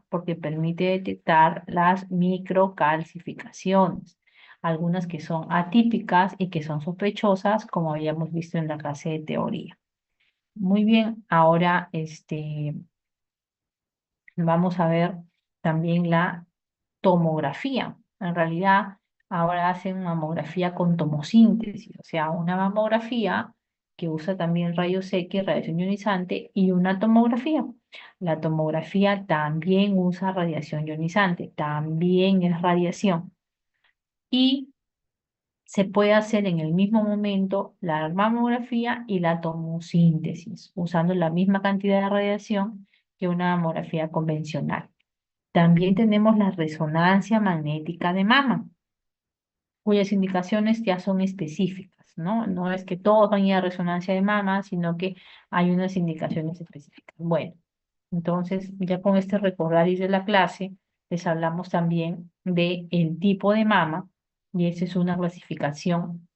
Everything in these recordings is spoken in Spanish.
porque permite detectar las microcalcificaciones, algunas que son atípicas y que son sospechosas, como habíamos visto en la clase de teoría. Muy bien, ahora vamos a ver también la tomografía. En realidad, ahora hacen mamografía con tomosíntesis, o sea, una mamografía que usa también rayos X, radiación ionizante, y una tomografía. La tomografía también usa radiación ionizante, también es radiación. Y se puede hacer en el mismo momento la mamografía y la tomosíntesis, usando la misma cantidad de radiación que una mamografía convencional. También tenemos la resonancia magnética de mama, cuyas indicaciones ya son específicas, ¿no? No es que todos van a ir a resonancia de mama, sino que hay unas indicaciones específicas. Bueno, entonces ya con este recordatorio de la clase, les hablamos también de el tipo de mama, y esa es una clasificación,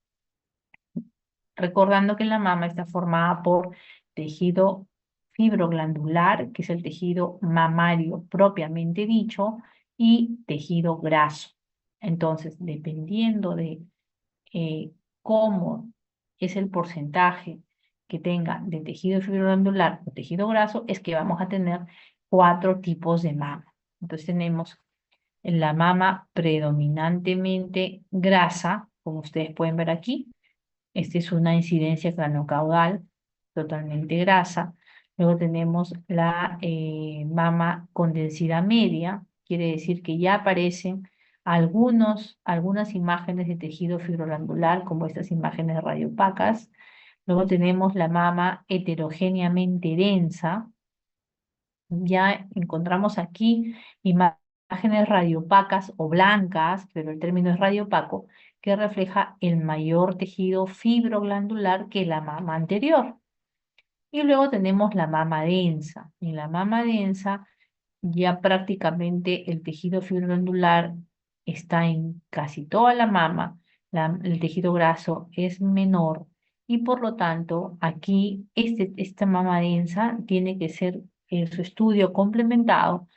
recordando que la mama está formada por tejido fibroglandular, que es el tejido mamario propiamente dicho, y tejido graso. Entonces, dependiendo de cómo es el porcentaje que tenga de tejido fibroglandular o tejido graso, es que vamos a tener cuatro tipos de mama. Entonces tenemos la mama predominantemente grasa, como ustedes pueden ver aquí. Esta es una incidencia craniocaudal totalmente grasa. Luego tenemos la mama con densidad media, quiere decir que ya aparecen algunas imágenes de tejido fibroglandular, como estas imágenes radiopacas. Luego tenemos la mama heterogéneamente densa. Ya encontramos aquí imágenes radiopacas o blancas, pero el término es radiopaco, que refleja el mayor tejido fibroglandular que la mama anterior. Y luego tenemos la mama densa. En la mama densa ya prácticamente el tejido fibroglandular está en casi toda la mama, el tejido graso es menor y por lo tanto aquí esta mama densa tiene que ser su estudio complementado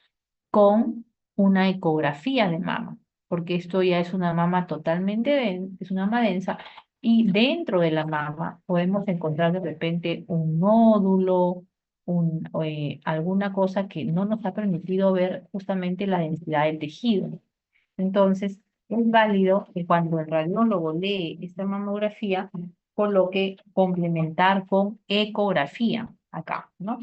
con una ecografía de mama, porque esto ya es una mama totalmente densa, es una mama densa, y dentro de la mama podemos encontrar de repente un nódulo, alguna cosa que no nos ha permitido ver justamente la densidad del tejido. Entonces, es válido que cuando el radiólogo lee esta mamografía, coloque complementar con ecografía acá, ¿no?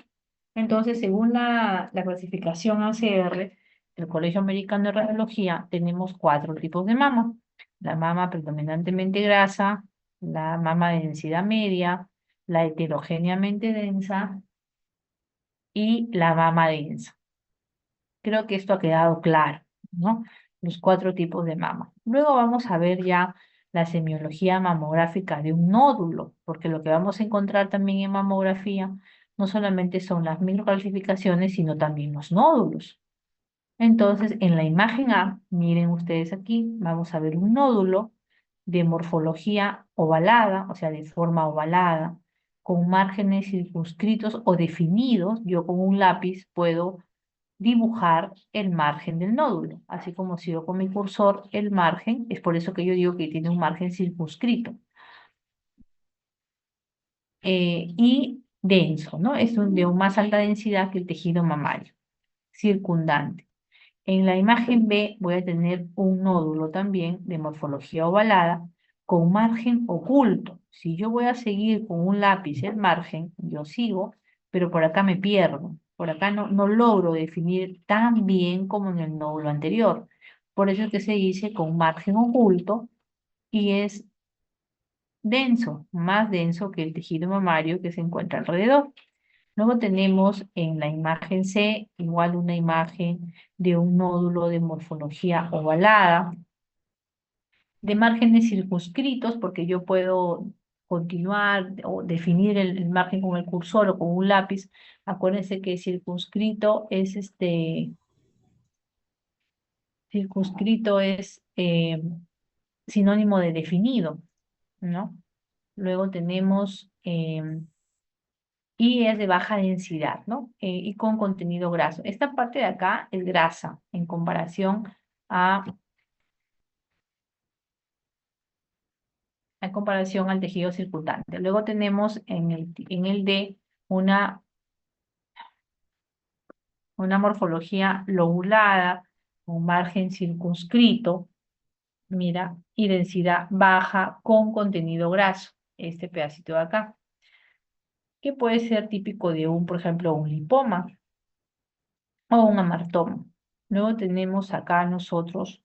Entonces, según la clasificación ACR del Colegio Americano de Radiología, tenemos cuatro tipos de mama. La mama predominantemente grasa, la mama de densidad media, la heterogéneamente densa y la mama densa. Creo que esto ha quedado claro, ¿no? Los cuatro tipos de mama. Luego vamos a ver ya la semiología mamográfica de un nódulo, porque lo que vamos a encontrar también en mamografía no solamente son las microcalcificaciones, sino también los nódulos. Entonces, en la imagen A, miren ustedes aquí, vamos a ver un nódulo de morfología ovalada, o sea, de forma ovalada, con márgenes circunscritos o definidos. Yo con un lápiz puedo dibujar el margen del nódulo, así como si yo con mi cursor el margen, es por eso que yo digo que tiene un margen circunscrito y denso, ¿no? Es de más alta densidad que el tejido mamario circundante. En la imagen B voy a tener un nódulo también de morfología ovalada con margen oculto. Si yo voy a seguir con un lápiz el margen, yo sigo, pero por acá me pierdo. Por acá no logro definir tan bien como en el nódulo anterior. Por eso es que se dice con margen oculto y es denso, más denso que el tejido mamario que se encuentra alrededor. Luego tenemos en la imagen C igual una imagen de un nódulo de morfología ovalada, de márgenes circunscritos, porque yo puedo continuar o definir el margen con el cursor o con un lápiz. Acuérdense que circunscrito es sinónimo de definido, ¿no? Luego tenemos y es de baja densidad, ¿no? Y con contenido graso. Esta parte de acá es grasa en comparación a, al tejido circundante. Luego tenemos en el D una morfología lobulada, un margen circunscrito, mira, y densidad baja con contenido graso, este pedacito de acá, que puede ser típico de por ejemplo, un lipoma o un amartoma. Luego tenemos acá nosotros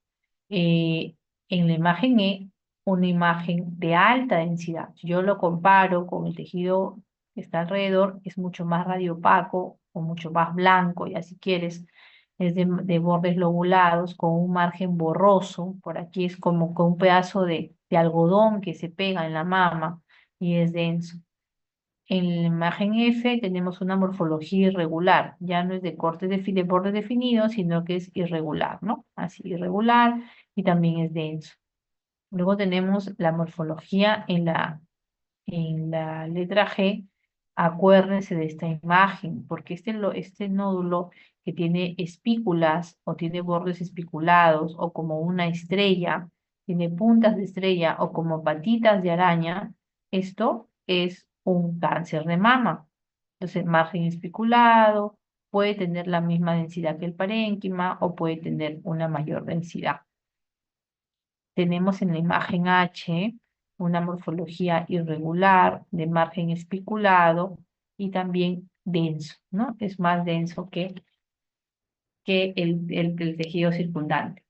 en la imagen E una imagen de alta densidad. Si yo lo comparo con el tejido que está alrededor, es mucho más radiopaco o mucho más blanco, ya si quieres, es de bordes lobulados con un margen borroso. Por aquí es como con un pedazo de algodón que se pega en la mama y es denso. En la imagen F tenemos una morfología irregular, ya no es de corte de borde definido, sino que es irregular, ¿no? Así, irregular y también es denso. Luego tenemos la morfología en la letra G. Acuérdense de esta imagen, porque este nódulo que tiene espículas o tiene bordes espiculados o como una estrella, tiene puntas de estrella o como patitas de araña, esto es un cáncer de mama. Entonces, margen especulado, puede tener la misma densidad que el parénquima o puede tener una mayor densidad. Tenemos en la imagen H una morfología irregular de margen especulado y también denso, ¿no? Es más denso que el tejido circundante.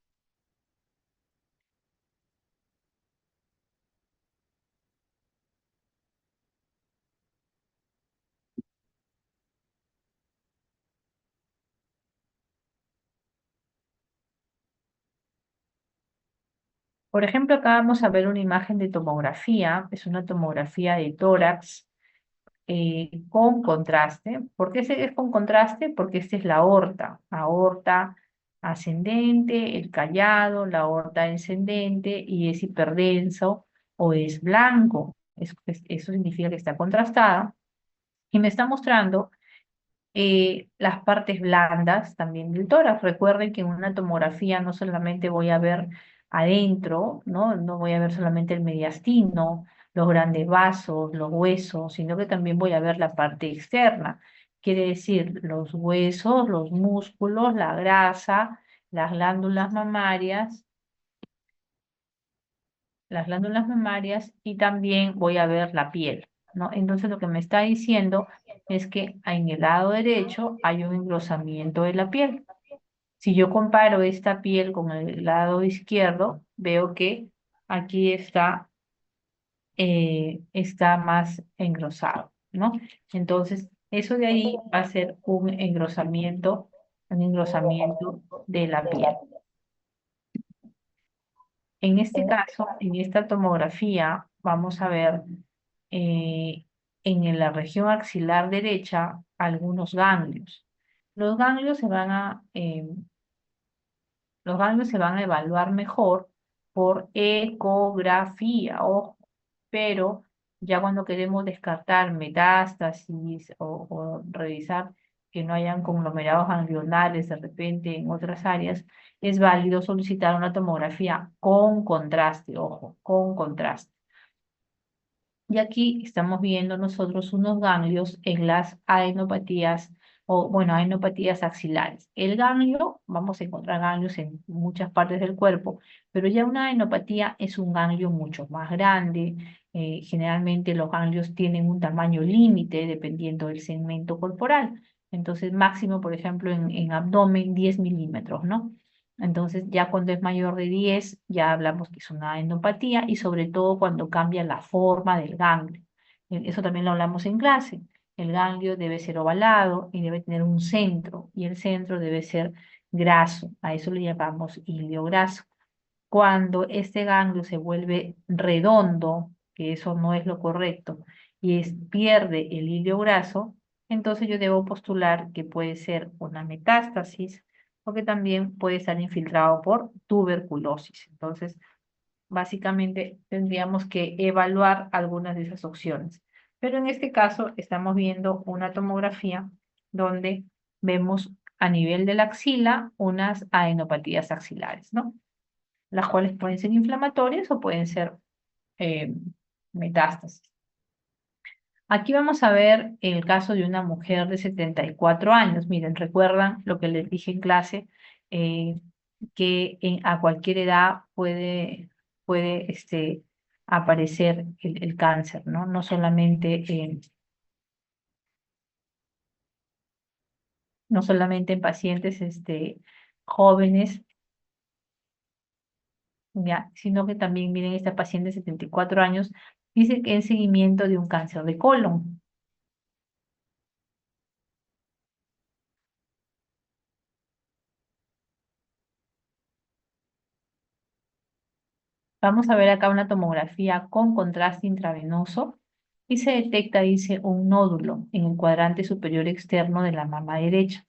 Por ejemplo, acá vamos a ver una imagen de tomografía, es una tomografía de tórax con contraste. ¿Por qué es con contraste? Porque esta es la aorta ascendente, el callado, la aorta descendente y es hiperdenso o es blanco. Eso significa que está contrastada y me está mostrando las partes blandas también del tórax. Recuerden que en una tomografía no solamente voy a ver adentro, ¿no? No voy a ver solamente el mediastino, los grandes vasos, los huesos, sino que también voy a ver la parte externa. Quiere decir, los huesos, los músculos, la grasa, las glándulas mamarias, y también voy a ver la piel, ¿no? Entonces lo que me está diciendo es que en el lado derecho hay un engrosamiento de la piel. Si yo comparo esta piel con el lado izquierdo, veo que aquí está más engrosado, ¿no? Entonces, eso de ahí va a ser un engrosamiento de la piel. En este caso, en esta tomografía, vamos a ver eh, en la región axilar derecha algunos ganglios. Los ganglios se van los ganglios se van a evaluar mejor por ecografía, ojo, pero ya cuando queremos descartar metástasis o revisar que no hayan conglomerados ganglionales de repente en otras áreas, es válido solicitar una tomografía con contraste, ojo, con contraste. Y aquí estamos viendo nosotros unos ganglios en las adenopatías, o bueno, adenopatías axilares. El ganglio, vamos a encontrar ganglios en muchas partes del cuerpo, pero ya una adenopatía es un ganglio mucho más grande. Generalmente los ganglios tienen un tamaño límite dependiendo del segmento corporal. Entonces, máximo, por ejemplo, en abdomen, 10 milímetros, ¿no? Entonces, ya cuando es mayor de 10, ya hablamos que es una endopatía y sobre todo cuando cambia la forma del ganglio. Eso también lo hablamos en clase. El ganglio debe ser ovalado y debe tener un centro y el centro debe ser graso. A eso le llamamos hilio graso. Cuando este ganglio se vuelve redondo, que eso no es lo correcto, y pierde el hilio graso, entonces yo debo postular que puede ser una metástasis o que también puede estar infiltrado por tuberculosis. Entonces, básicamente tendríamos que evaluar algunas de esas opciones. Pero en este caso estamos viendo una tomografía donde vemos a nivel de la axila unas adenopatías axilares, ¿no? Las cuales pueden ser inflamatorias o pueden ser eh, metástasis. Aquí vamos a ver el caso de una mujer de 74 años. Miren, recuerdan lo que les dije en clase, eh, que a cualquier edad puede aparecer el cáncer, ¿no? No solamente en pacientes jóvenes, ya, sino que también, miren, esta paciente de 74 años dice que en seguimiento de un cáncer de colon. Vamos a ver acá una tomografía con contraste intravenoso y se detecta, dice, un nódulo en el cuadrante superior externo de la mama derecha,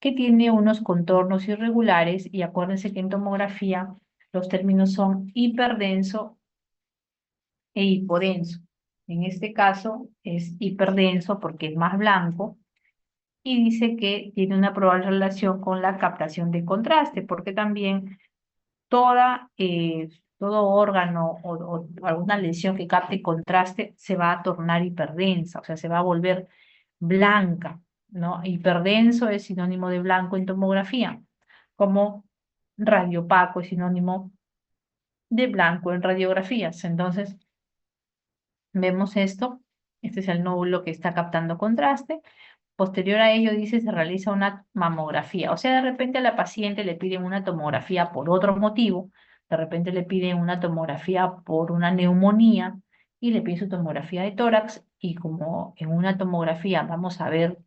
que tiene unos contornos irregulares y acuérdense que en tomografía los términos son hiperdenso e hipodenso. En este caso es hiperdenso porque es más blanco y dice que tiene una probable relación con la captación de contraste, porque también todo órgano o alguna lesión que capte contraste se va a tornar hiperdensa, o sea, se va a volver blanca, ¿no? Hiperdenso es sinónimo de blanco en tomografía, como radiopaco es sinónimo de blanco en radiografías. Entonces, vemos esto, este es el nódulo que está captando contraste. Posterior a ello, dice, se realiza una mamografía. O sea, de repente a la paciente le piden una tomografía por otro motivo, de repente le piden una tomografía por una neumonía y le piden su tomografía de tórax y como en una tomografía vamos a ver,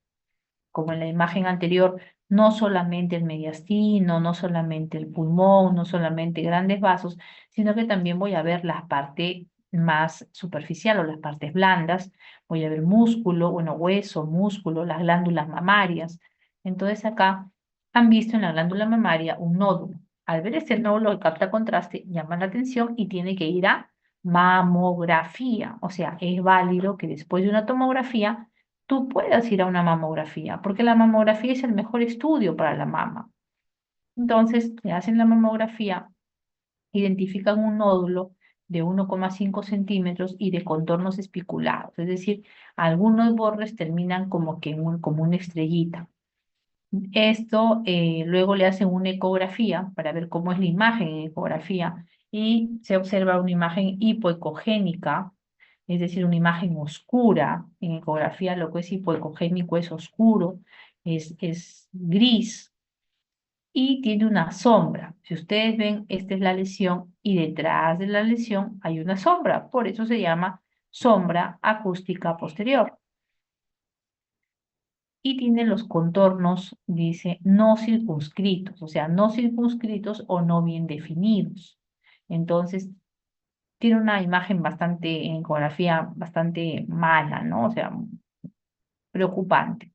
como en la imagen anterior, no solamente el mediastino, no solamente el pulmón, no solamente grandes vasos, sino que también voy a ver la parte más superficial o las partes blandas, voy a ver músculo, bueno, hueso, músculo, las glándulas mamarias. Entonces acá han visto en la glándula mamaria un nódulo. Al ver este nódulo que capta contraste, llama la atención y tiene que ir a mamografía. O sea, es válido que después de una tomografía tú puedas ir a una mamografía, porque la mamografía es el mejor estudio para la mama. Entonces, le hacen la mamografía, identifican un nódulo de 1,5 centímetros y de contornos espiculados, es decir, algunos bordes terminan como que como una estrellita. Esto luego le hacen una ecografía para ver cómo es la imagen en ecografía y se observa una imagen hipoecogénica, es decir, una imagen oscura. En ecografía lo que es hipoecogénico es oscuro, es gris y tiene una sombra. Si ustedes ven, esta es la lesión y detrás de la lesión hay una sombra, por eso se llama sombra acústica posterior y tiene los contornos, dice, no circunscritos, o sea, no circunscritos o no bien definidos. Entonces, tiene una imagen bastante, en ecografía, bastante mala, ¿no? O sea, preocupante.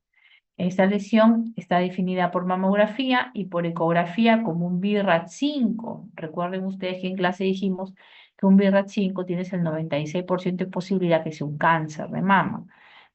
Esta lesión está definida por mamografía y por ecografía como un BIRAT5. Recuerden ustedes que en clase dijimos que un BIRAT5 tienes el 96% de posibilidad que sea un cáncer de mama.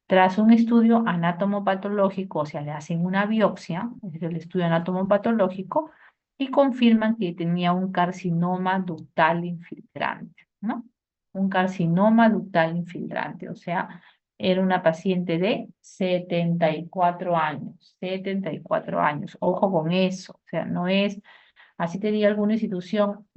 Tras un estudio anatomopatológico, o sea, le hacen una biopsia, es el estudio anatomopatológico, y confirman que tenía un carcinoma ductal infiltrante, ¿no? Un carcinoma ductal infiltrante, o sea, era una paciente de 74 años, 74 años. Ojo con eso, o sea, no es, así te diga alguna institución,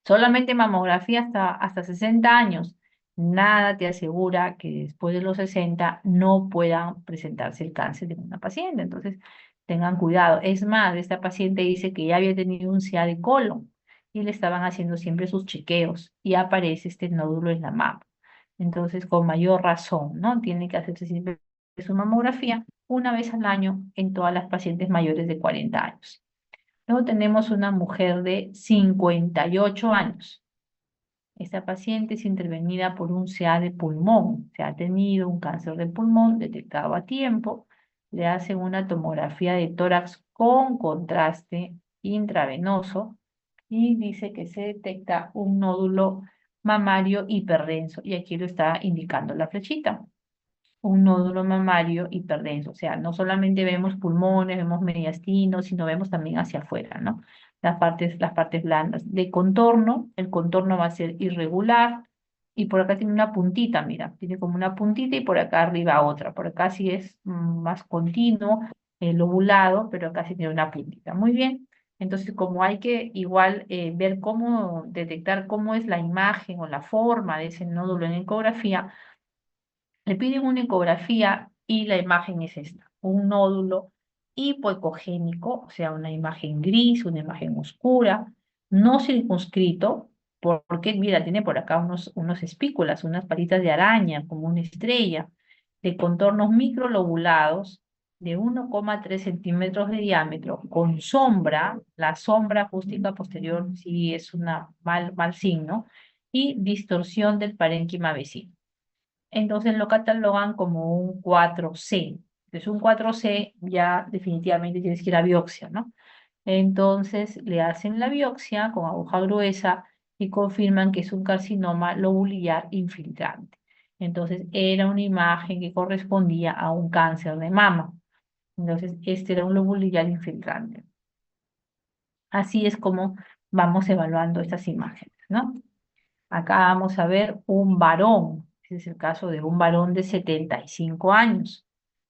solamente mamografía hasta 60 años. Nada te asegura que después de los 60 no puedan presentarse el cáncer de una paciente. Entonces, tengan cuidado. Es más, esta paciente dice que ya había tenido un CA de colon y le estaban haciendo siempre sus chequeos y aparece este nódulo en la mama. Entonces, con mayor razón, ¿no? Tiene que hacerse siempre su mamografía una vez al año en todas las pacientes mayores de 40 años. Luego tenemos una mujer de 58 años. Esta paciente es intervenida por un CA de pulmón. Se ha tenido un cáncer de pulmón detectado a tiempo. Le hacen una tomografía de tórax con contraste intravenoso y dice que se detecta un nódulo mamario hiperdenso. Y aquí lo está indicando la flechita. un nódulo mamario hiperdenso. O sea, no solamente vemos pulmones, vemos mediastino, sino vemos también hacia afuera, ¿no? Las partes blandas. De contorno, el contorno va a ser irregular y por acá tiene una puntita, mira, tiene como una puntita y por acá arriba otra. Por acá sí es más continuo, lobulado, pero acá sí tiene una puntita. Muy bien. Entonces, como hay que igual ver cómo detectar cómo es la imagen o la forma de ese nódulo en ecografía, le piden una ecografía y la imagen es esta, un nódulo hipoecogénico, o sea, una imagen gris, una imagen oscura, no circunscrito, porque mira, tiene por acá unos espículas, unas patitas de araña, como una estrella, de contornos microlobulados de 1,3 centímetros de diámetro, con sombra, la sombra acústica posterior sí es una mal signo, y distorsión del parénquima vecino. Entonces lo catalogan como un 4C. Entonces un 4C ya definitivamente tienes que ir a biopsia, ¿no? Entonces le hacen la biopsia con aguja gruesa y confirman que es un carcinoma lobulillar infiltrante. Entonces era una imagen que correspondía a un cáncer de mama. Entonces este era un lobulillar infiltrante. Así es como vamos evaluando estas imágenes, ¿no? Acá vamos a ver un varón. Ese es el caso de un varón de 75 años.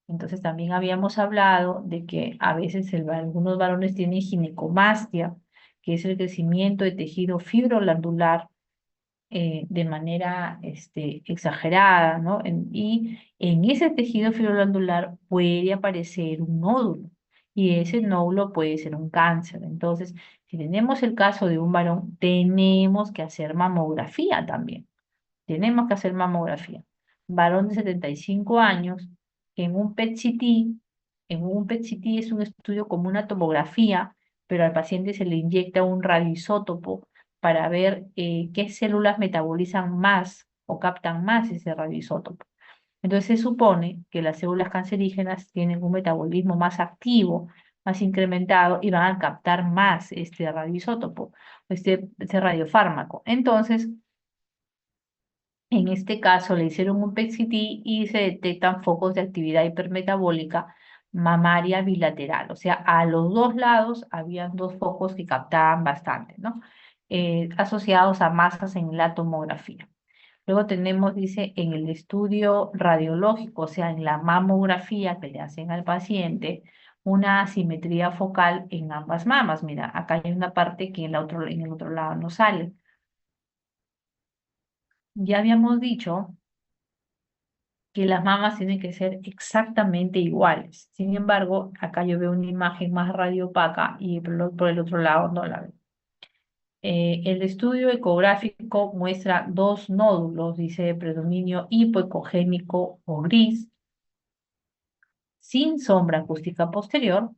Entonces también habíamos hablado de que a veces algunos varones tienen ginecomastia, que es el crecimiento de tejido fibroglandular de manera exagerada, ¿no? Y en ese tejido fibroglandular puede aparecer un nódulo y ese nódulo puede ser un cáncer. Entonces, si tenemos el caso de un varón, tenemos que hacer mamografía también. Tenemos que hacer mamografía. Varón de 75 años, en un PET-CT, en un PET-CT es un estudio como una tomografía, pero al paciente se le inyecta un radioisótopo para ver qué células metabolizan más o captan más ese radioisótopo. Entonces se supone que las células cancerígenas tienen un metabolismo más activo, más incrementado y van a captar más este radioisótopo, este radiofármaco. Entonces, en este caso le hicieron un PET-CT y se detectan focos de actividad hipermetabólica mamaria bilateral. O sea, a los dos lados habían dos focos que captaban bastante, ¿no? Asociados a masas en la tomografía. Luego tenemos, dice, en el estudio radiológico, o sea, en la mamografía que le hacen al paciente, una asimetría focal en ambas mamas. Mira, acá hay una parte que en el otro lado no sale. Ya habíamos dicho que las mamas tienen que ser exactamente iguales. Sin embargo, acá yo veo una imagen más radiopaca y por el otro lado no la veo. El estudio ecográfico muestra dos nódulos, dice de predominio hipoecogénico o gris, sin sombra acústica posterior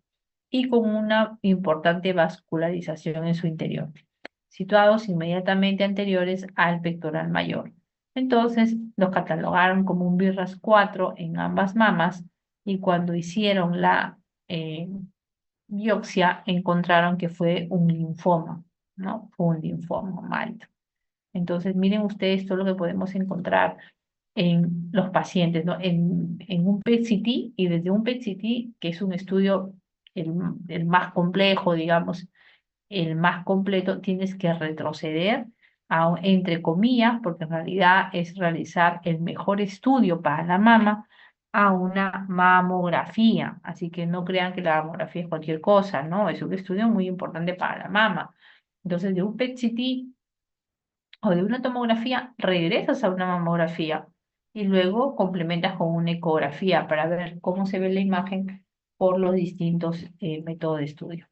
y con una importante vascularización en su interior, situados inmediatamente anteriores al pectoral mayor. Entonces los catalogaron como un BIRRAS 4 en ambas mamas y cuando hicieron la biopsia encontraron que fue un linfoma, ¿no? Fue un linfoma maligno. Entonces miren ustedes todo lo que podemos encontrar en los pacientes, ¿no? En un PET-CT y desde un PET-CT, que es un estudio el más complejo, digamos, el más completo, tienes que retroceder entre comillas, porque en realidad es realizar el mejor estudio para la mama a una mamografía. Así que no crean que la mamografía es cualquier cosa, ¿no? Es un estudio muy importante para la mama. Entonces, de un PET-CT o de una tomografía, regresas a una mamografía y luego complementas con una ecografía para ver cómo se ve la imagen por los distintos métodos de estudio.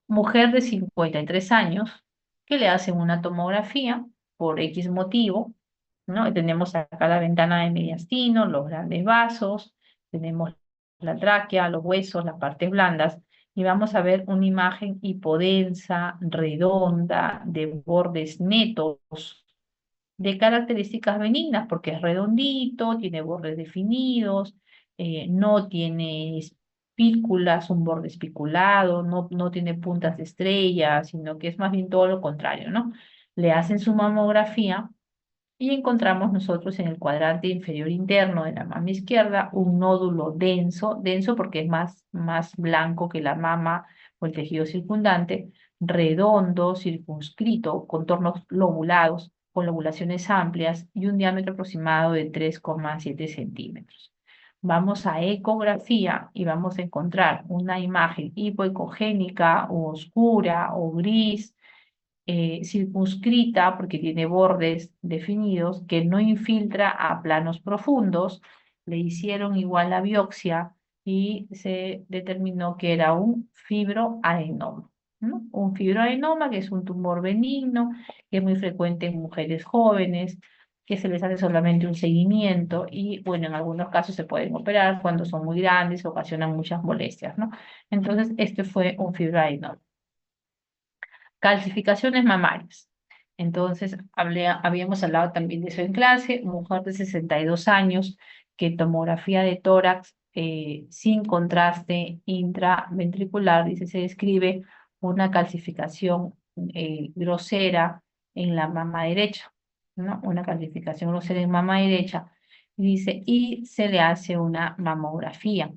Mujer de 53 años que le hacen una tomografía por X motivo, ¿no? Tenemos acá la ventana de mediastino, los grandes vasos, tenemos la tráquea, los huesos, las partes blandas, y vamos a ver una imagen hipodensa, redonda, de bordes netos, de características benignas, porque es redondito, tiene bordes definidos, no tiene espículas, un borde espiculado, no tiene puntas de estrella, sino que es más bien todo lo contrario, ¿no? Le hacen su mamografía Y encontramos nosotros en el cuadrante inferior interno de la mama izquierda un nódulo denso, denso porque es más blanco que la mama o el tejido circundante, redondo, circunscrito, contornos lobulados, con lobulaciones amplias y un diámetro aproximado de 3,7 centímetros. Vamos a ecografía y vamos a encontrar una imagen hipoecogénica o oscura o gris, circunscrita porque tiene bordes definidos, que no infiltra a planos profundos. Le hicieron igual la biopsia y se determinó que era un fibroadenoma, ¿no? Un fibroadenoma que es un tumor benigno, que es muy frecuente en mujeres jóvenes, que se les hace solamente un seguimiento y, bueno, en algunos casos se pueden operar cuando son muy grandes, ocasionan muchas molestias, ¿no? Entonces, este fue un fibroadenoma. Calcificaciones mamarias. Entonces, habíamos hablado también de eso en clase, mujer de 62 años, que tomografía de tórax sin contraste intraventricular, dice, se describe una calcificación grosera en la mama derecha, ¿no? Una calcificación grosera en mama derecha, dice, y se le hace una mamografía.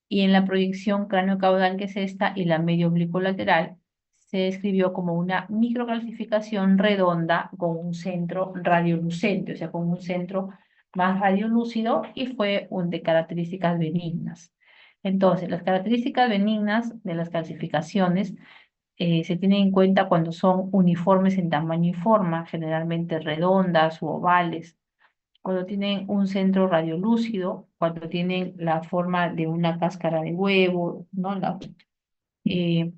Y en la proyección cráneo-caudal, que es esta, y la medio oblicuo-lateral, se describió como una microcalcificación redonda con un centro radiolucente, o sea, con un centro más radiolúcido y fue de características benignas. Entonces, las características benignas de las calcificaciones se tienen en cuenta cuando son uniformes en tamaño y forma, generalmente redondas u ovales, cuando tienen un centro radiolúcido, cuando tienen la forma de una cáscara de huevo, ¿no? Eh,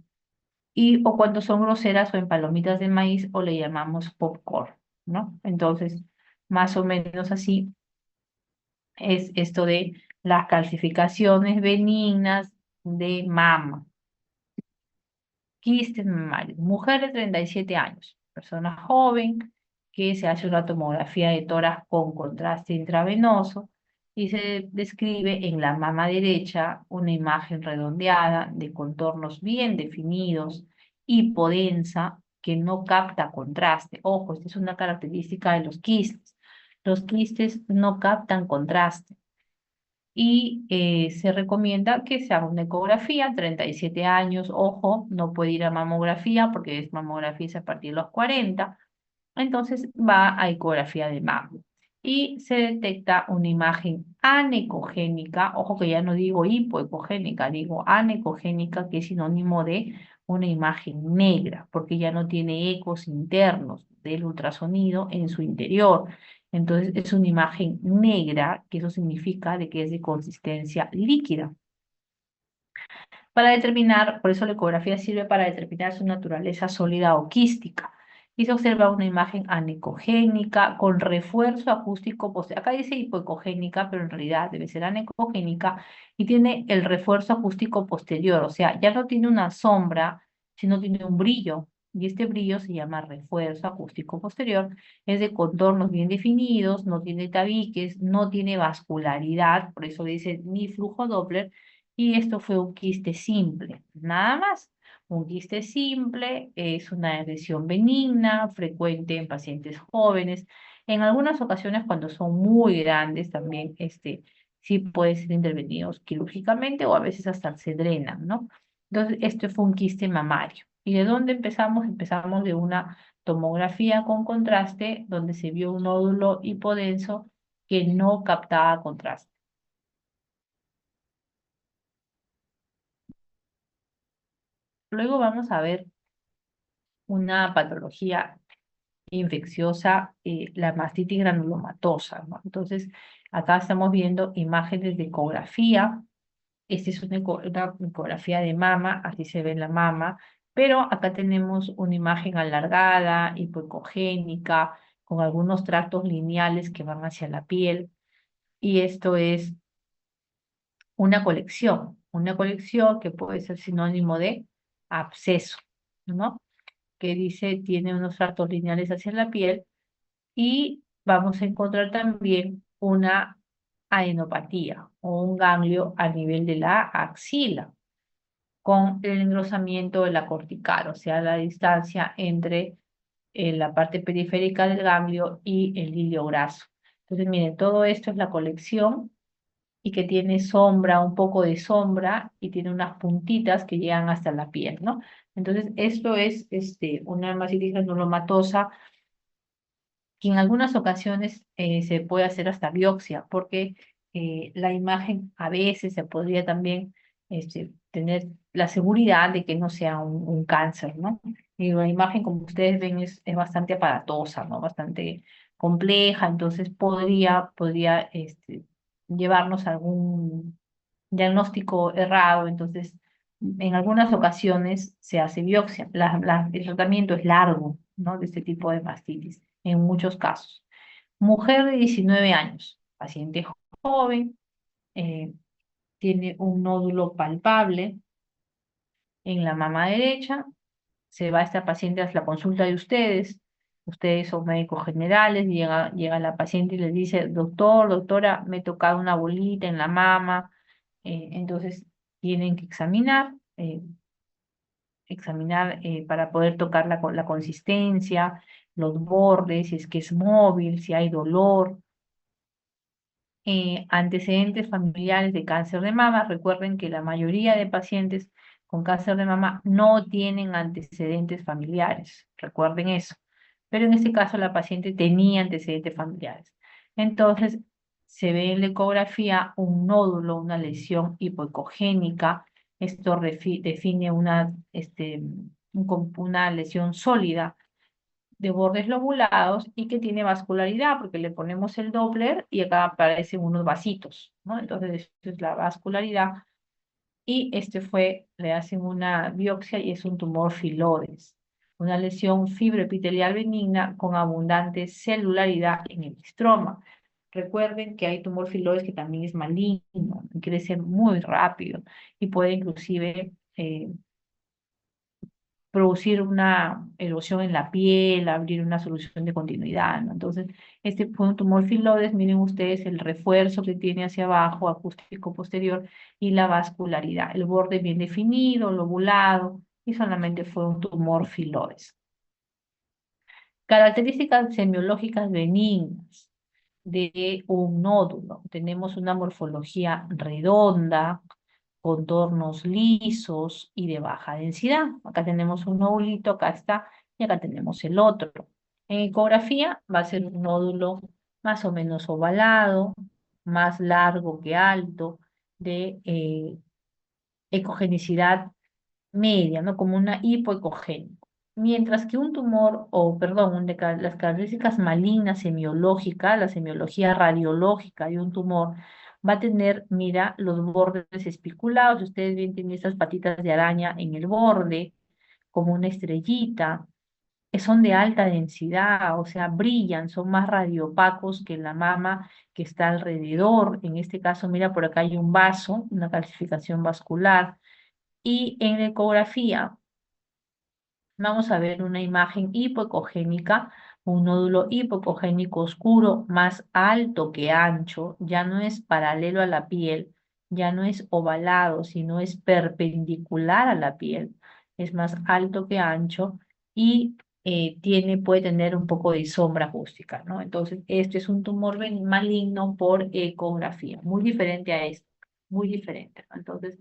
o cuando son groseras o en palomitas de maíz o le llamamos popcorn, ¿no? Entonces, más o menos así es esto de las calcificaciones benignas de mama. Quistes mamarios. Mujer de 37 años, persona joven que se hace una tomografía de tórax con contraste intravenoso y se describe en la mama derecha una imagen redondeada de contornos bien definidos, hipodensa, que no capta contraste. Ojo, esta es una característica de los quistes. Los quistes no captan contraste y se recomienda que se haga una ecografía, 37 años, ojo, no puede ir a mamografía porque es mamografía es a partir de los 40, entonces va a ecografía de mama y se detecta una imagen anecogénica, ojo que ya no digo hipoecogénica, digo anecogénica, que es sinónimo de una imagen negra, porque ya no tiene ecos internos del ultrasonido en su interior. Entonces es una imagen negra, que eso significa de que es de consistencia líquida. Para determinar, por eso la ecografía sirve para determinar su naturaleza sólida o quística. Y se observa una imagen anecogénica con refuerzo acústico posterior. Acá dice hipoecogénica, pero en realidad debe ser anecogénica y tiene el refuerzo acústico posterior, o sea, ya no tiene una sombra, sino tiene un brillo. Y este brillo se llama refuerzo acústico posterior. Es de contornos bien definidos, no tiene tabiques, no tiene vascularidad, por eso dice ni flujo Doppler, y esto fue un quiste simple, nada más. Un quiste simple es una lesión benigna, frecuente en pacientes jóvenes. En algunas ocasiones, cuando son muy grandes, también sí pueden ser intervenidos quirúrgicamente o a veces hasta se drenan, ¿no? Entonces, este fue un quiste mamario. ¿Y de dónde empezamos? Empezamos de una tomografía con contraste, donde se vio un nódulo hipodenso que no captaba contraste. Luego vamos a ver una patología infecciosa, la mastitis granulomatosa, ¿no? Entonces, acá estamos viendo imágenes de ecografía. Esta es una ecografía de mama, así se ve la mama, pero acá tenemos una imagen alargada, hipoecogénica, con algunos tractos lineales que van hacia la piel, y esto es una colección que puede ser sinónimo de absceso, ¿no? Que dice tiene unos tractos lineales hacia la piel y vamos a encontrar también una adenopatía o un ganglio a nivel de la axila con el engrosamiento de la cortical, o sea, la distancia entre la parte periférica del ganglio y el hilio graso. Entonces, miren, todo esto es la colección y que tiene sombra, un poco de sombra y tiene unas puntitas que llegan hasta la piel, ¿no? Entonces, esto es una masitis granulomatosa que en algunas ocasiones se puede hacer hasta biopsia, porque la imagen a veces se podría también tener la seguridad de que no sea un cáncer, ¿no? Y la imagen, como ustedes ven, es bastante aparatosa, ¿no? Bastante compleja, entonces podría llevarnos a algún diagnóstico errado, entonces en algunas ocasiones se hace biopsia. El tratamiento es largo, ¿no? De este tipo de mastitis, en muchos casos. Mujer de 19 años, paciente joven, eh, tiene un nódulo palpable en la mama derecha, se va esta paciente a la consulta de ustedes. Ustedes son médicos generales, llega la paciente y les dice, doctor, doctora, me he tocado una bolita en la mama, entonces tienen que examinar para poder tocar la consistencia, los bordes, si es que es móvil, si hay dolor. Antecedentes familiares de cáncer de mama. Recuerden que la mayoría de pacientes con cáncer de mama no tienen antecedentes familiares. Recuerden eso. Pero en este caso la paciente tenía antecedentes familiares. Entonces, se ve en la ecografía un nódulo, una lesión hipoecogénica. Esto define una lesión sólida de bordes lobulados y que tiene vascularidad, porque le ponemos el Doppler y acá aparecen unos vasitos, ¿no? Entonces, esto es la vascularidad. Y le hacen una biopsia y es un tumor filodes, una lesión fibroepitelial benigna con abundante celularidad en el estroma. Recuerden que hay tumor filodes que también es maligno, crece muy rápido y puede inclusive producir una erosión en la piel, abrir una solución de continuidad, ¿no? Entonces, este fue un tumor filodes, miren ustedes el refuerzo que tiene hacia abajo, acústico posterior, y la vascularidad, el borde bien definido, lobulado, y solamente fue un tumor filodes. Características semiológicas benignas de un nódulo. Tenemos una morfología redonda, contornos lisos y de baja densidad. Acá tenemos un nódulito, acá está, y acá tenemos el otro. En ecografía va a ser un nódulo más o menos ovalado, más largo que alto, de ecogenicidad media, ¿no? Como una hipoecogénica. Mientras que un tumor, o perdón, las características malignas semiológicas, la semiología radiológica de un tumor, va a tener, mira, los bordes espiculados. Ustedes ven, tienen estas patitas de araña en el borde, como una estrellita, que son de alta densidad, o sea, brillan, son más radiopacos que la mama que está alrededor. En este caso, mira, por acá hay un vaso, una calcificación vascular. Y en la ecografía vamos a ver una imagen hipoecogénica, un nódulo hipoecogénico oscuro más alto que ancho, ya no es paralelo a la piel, ya no es ovalado, sino es perpendicular a la piel, es más alto que ancho y puede tener un poco de sombra acústica, ¿no? Entonces, este es un tumor maligno por ecografía, muy diferente a esto, muy diferente, ¿no? Entonces,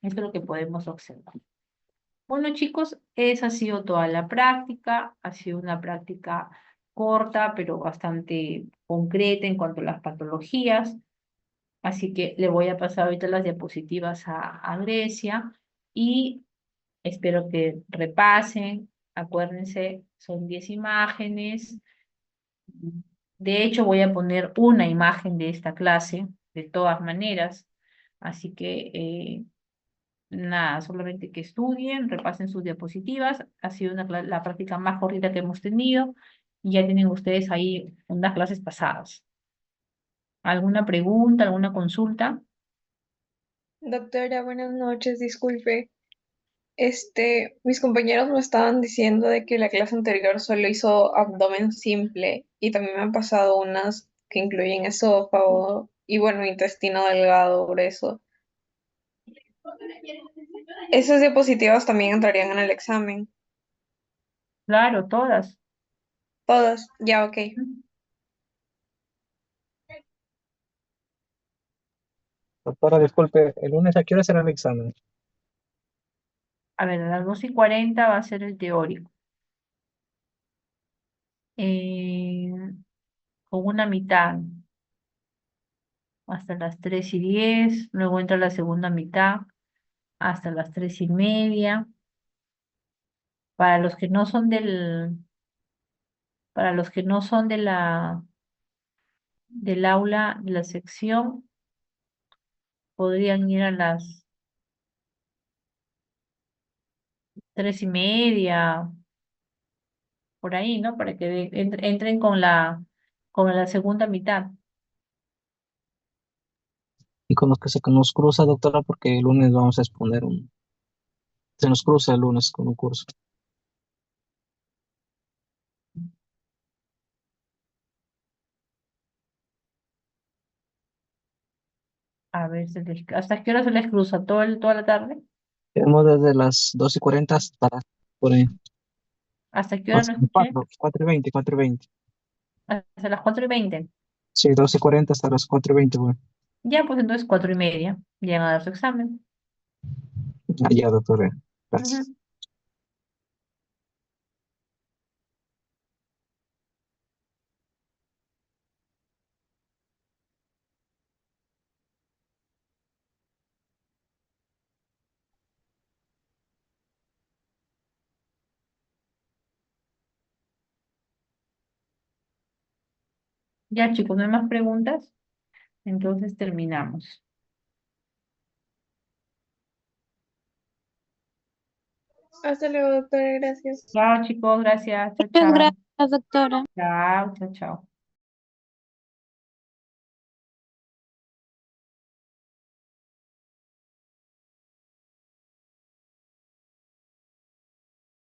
esto es lo que podemos observar. Bueno, chicos, esa ha sido toda la práctica. Ha sido una práctica corta, pero bastante concreta en cuanto a las patologías. Así que le voy a pasar ahorita las diapositivas a Grecia y espero que repasen. Acuérdense, son 10 imágenes. De hecho, voy a poner una imagen de esta clase, de todas maneras. Así que nada, solamente que estudien, repasen sus diapositivas. Ha sido la práctica más cortita que hemos tenido y ya tienen ustedes ahí unas clases pasadas. ¿Alguna pregunta, alguna consulta? Doctora, buenas noches, disculpe. Mis compañeros me estaban diciendo de que la clase anterior solo hizo abdomen simple y también me han pasado unas que incluyen esófago y bueno, intestino delgado, grueso. Esas diapositivas también entrarían en el examen. Claro, todas. Todos, ya, ok. Doctora, disculpe, ¿el lunes a qué hora será el examen? A ver, a las 2:40 va a ser el teórico. Eh, con una mitad hasta las 3:10, luego entra la segunda mitad hasta las 3:30. Para los que no son para los que no son del aula, de la sección, podrían ir a las 3:30, por ahí, ¿no? Para que entren con la segunda mitad. Y con los que se nos cruza, doctora, porque el lunes vamos a exponer un... Se nos cruza el lunes con un curso. A ver, ¿hasta qué hora se les cruza? ¿Toda la tarde? Tenemos desde las 2:40 hasta por ahí. ¿Hasta qué hora no Hasta las escuché? 4:20, 4:20. Hasta las 4:20. Sí, 12:40 hasta las 4:20, bueno. Ya, pues entonces 4:30. Llegan a dar su examen. Ah, ya, doctora. Gracias. Ujú. Ya, chicos, no hay más preguntas. Entonces terminamos. Hasta luego, doctora, gracias. Chao, chicos, gracias. Chao, Muchas chao. gracias, doctora. Chao, chao, chao.